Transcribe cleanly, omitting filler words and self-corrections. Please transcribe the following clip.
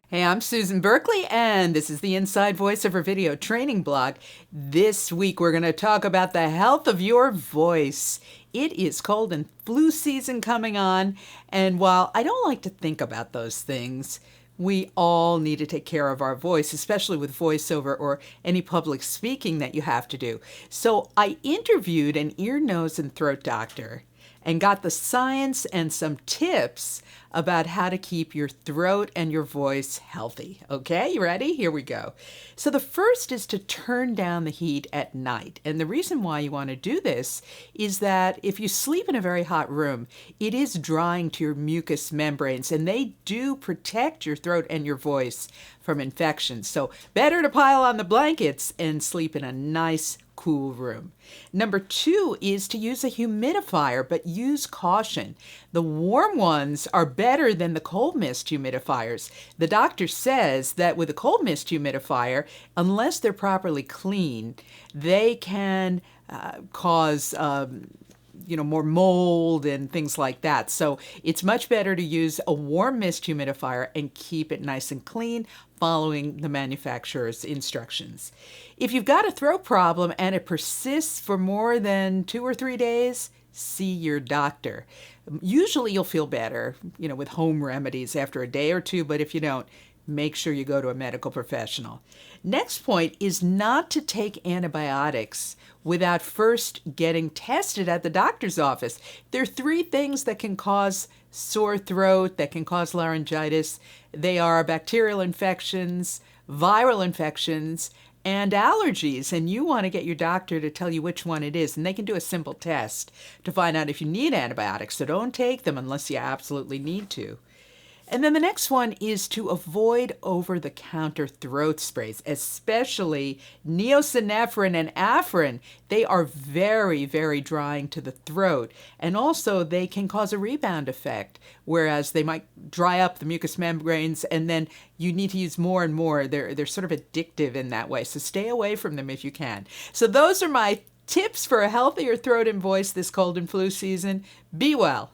Hey, I'm Susan Berkley, and this is the Inside Voiceover Video Training Blog. This week, we're going to talk about the health of your voice. It is cold and flu season coming on, and while I don't like to think about those things, we all need to take care of our voice, especially with voiceover or any public speaking that you have to do. So I interviewed an ear, nose, and throat doctor and got the science and some tips about how to keep your throat and your voice healthy. Okay, you ready? Here we go. So the first is to turn down the heat at night. And the reason why you want to do this is that if you sleep in a very hot room, it is drying to your mucous membranes, and they do protect your throat and your voice from infections. So better to pile on the blankets and sleep in a nice, cool room. Number 2 is to use a humidifier, but use caution. The warm ones are better than the cold mist humidifiers. The doctor says that with a cold mist humidifier, unless they're properly clean, they can cause more mold and things like that. So it's much better to use a warm mist humidifier and keep it nice and clean, following the manufacturer's instructions. If you've got a throat problem and it persists for more than 2 or 3 days, see your doctor. Usually you'll feel better, with home remedies after a day or two, but if you don't, make sure you go to a medical professional. Next point is not to take antibiotics without first getting tested at the doctor's office. There are 3 things that can cause sore throat, that can cause laryngitis. They are bacterial infections, viral infections, and allergies. And you want to get your doctor to tell you which one it is. And they can do a simple test to find out if you need antibiotics. So don't take them unless you absolutely need to. And then the next one is to avoid over-the-counter throat sprays, especially neosynephrine and Afrin. They are very, very drying to the throat, and also they can cause a rebound effect, whereas they might dry up the mucous membranes, and then you need to use more and more. They're sort of addictive in that way, so stay away from them if you can. So those are my tips for a healthier throat and voice this cold and flu season. Be well.